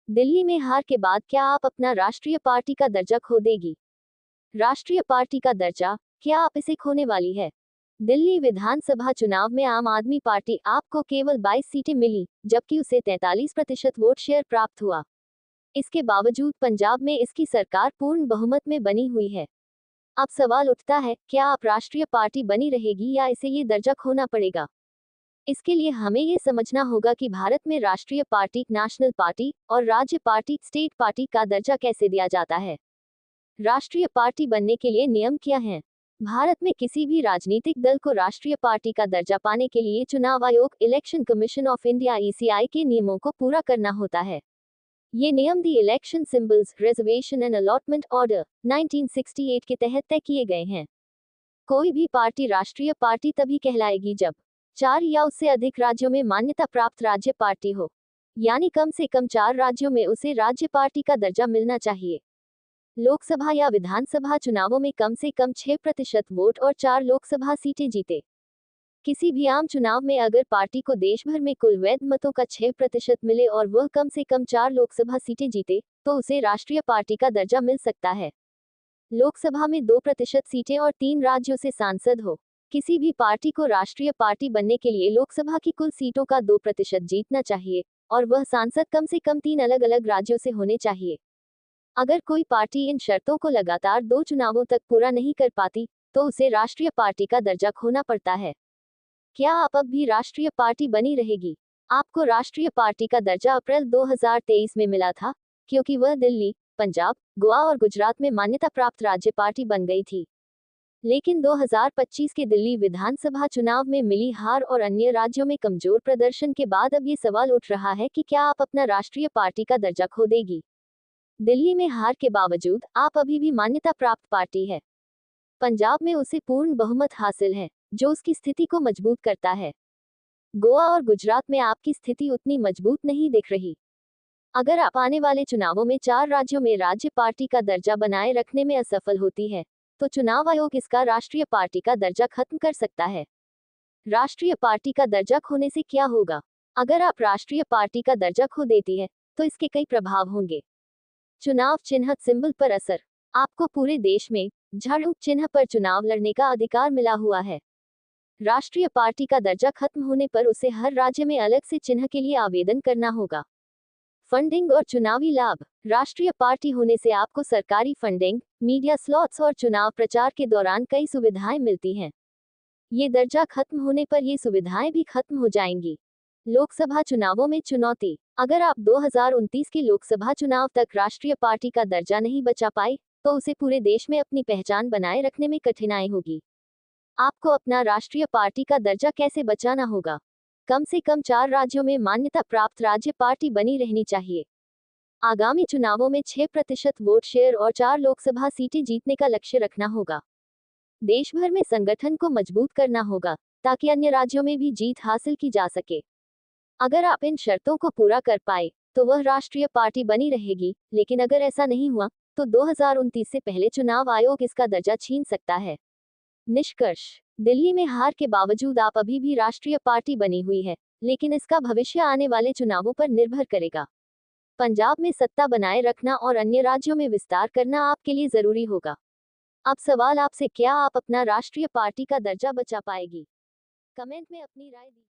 दिल्ली में हार के बाद क्या आप अपना राष्ट्रीय पार्टी का दर्जा खो देगी? राष्ट्रीय पार्टी का दर्जा, क्या आप इसे खोने वाली है? दिल्ली विधानसभा चुनाव में आम आदमी पार्टी आप को केवल 22 सीटें मिली, जबकि उसे 43% वोट शेयर प्राप्त हुआ। इसके बावजूद पंजाब में इसकी सरकार पूर्ण बहुमत में बनी हुई है। अब सवाल उठता है, क्या आप राष्ट्रीय पार्टी बनी रहेगी या इसे ये दर्जा खोना पड़ेगा? इसके लिए हमें ये समझना होगा कि भारत में राष्ट्रीय पार्टी, नेशनल पार्टी और राज्य पार्टी, स्टेट पार्टी का दर्जा कैसे दिया जाता है। राष्ट्रीय पार्टी बनने के लिए नियम क्या हैं? भारत में किसी भी राजनीतिक दल को राष्ट्रीय पार्टी का दर्जा पाने के लिए चुनाव आयोग, election commission of India (ECI) के नियमों को पूरा करना होता है। ये नियम the election symbols, reservation and allotment order 1968 के तहत तय किए गए हैं। कोई भी पार्टी राष्ट्रीय पार्टी तभी कहलाएगी जब 4 या उससे अधिक राज्यों में मान्यता प्राप्त राज्य पार्टी हो, यानी कम से कम 4 राज्यों में उसे राज्य पार्टी का दर्जा मिलना चाहिए। लोकसभा या विधानसभा चुनावों में कम से कम 6% वोट और 4 लोकसभा सीटें जीते। किसी भी आम चुनाव में अगर पार्टी को देश भर में कुल वैध मतों का 6% मिले और वह कम से कम 4 लोकसभा सीटें जीते, तो उसे राष्ट्रीय पार्टी का दर्जा मिल सकता है। लोकसभा में 2% सीटें और 3 राज्यों से सांसद हो। किसी भी पार्टी को राष्ट्रीय पार्टी बनने के लिए लोकसभा की कुल सीटों का 2% जीतना चाहिए और वह सांसद कम से कम 3 अलग अलग राज्यों से होने चाहिए। अगर कोई पार्टी इन शर्तों को लगातार 2 चुनावों तक पूरा नहीं कर पाती, तो उसे राष्ट्रीय पार्टी का दर्जा खोना पड़ता है। क्या आप अब भी राष्ट्रीय पार्टी बनी रहेगी? आपको राष्ट्रीय पार्टी का दर्जा अप्रैल 2023 में मिला था, क्योंकि वह दिल्ली, पंजाब, गोवा और गुजरात में मान्यता प्राप्त राज्य पार्टी बन गई थी। लेकिन 2025 के दिल्ली विधानसभा चुनाव में मिली हार और अन्य राज्यों में कमजोर प्रदर्शन के बाद अब ये सवाल उठ रहा है कि क्या आप अपना राष्ट्रीय पार्टी का दर्जा खो देगी? दिल्ली में हार के बावजूद आप अभी भी मान्यता प्राप्त पार्टी है। पंजाब में उसे पूर्ण बहुमत हासिल है, जो उसकी स्थिति को मजबूत करता है। गोवा और गुजरात में आपकी स्थिति उतनी मजबूत नहीं दिख रही। अगर आप आने वाले चुनावों में 4 राज्यों में राज्य पार्टी का दर्जा बनाए रखने में असफल होती है, तो चुनाव आयोग इसका राष्ट्रीय पार्टी का दर्जा खत्म कर सकता है। राष्ट्रीय पार्टी का दर्जा खोने से क्या होगा? अगर आप राष्ट्रीय पार्टी का दर्जा खो देती है, तो इसके कई प्रभाव होंगे। चुनाव चिन्ह सिंबल पर असर। आपको पूरे देश में झाड़ू चिन्ह पर चुनाव लड़ने का अधिकार मिला हुआ है। राष्ट्रीय पार्टी का दर्जा खत्म होने पर उसे हर राज्य में अलग से चिन्ह के लिए आवेदन करना होगा। फंडिंग और चुनावी लाभ। राष्ट्रीय पार्टी होने से आपको सरकारी फंडिंग, मीडिया स्लॉट्स और चुनाव प्रचार के दौरान कई सुविधाएं मिलती हैं। ये दर्जा खत्म होने पर ये सुविधाएं भी खत्म हो जाएंगी। लोकसभा चुनावों में चुनौती। अगर आप 2029 के लोकसभा चुनाव तक राष्ट्रीय पार्टी का दर्जा नहीं बचा पाए, तो उसे पूरे देश में अपनी पहचान बनाए रखने में कठिनाई होगी। आपको अपना राष्ट्रीय पार्टी का दर्जा कैसे बचाना होगा? कम से कम 4 राज्यों में मान्यता प्राप्त राज्य पार्टी बनी रहनी चाहिए। आगामी चुनावों में 6% वोट शेयर और 4 लोकसभा सीटें जीतने का लक्ष्य रखना होगा। देश भर में संगठन को मजबूत करना होगा, ताकि अन्य राज्यों में भी जीत हासिल की जा सके। अगर आप इन शर्तों को पूरा कर पाए, तो वह राष्ट्रीय पार्टी बनी रहेगी, लेकिन अगर ऐसा नहीं हुआ, तो 2029 से पहले चुनाव आयोग इसका दर्जा छीन सकता है। निष्कर्ष। दिल्ली में हार के बावजूद आप अभी भी राष्ट्रीय पार्टी बनी हुई है, लेकिन इसका भविष्य आने वाले चुनावों पर निर्भर करेगा। पंजाब में सत्ता बनाए रखना और अन्य राज्यों में विस्तार करना आपके लिए जरूरी होगा। अब सवाल आपसे, क्या आप अपना राष्ट्रीय पार्टी का दर्जा बचा पाएगी? कमेंट में अपनी राय दी।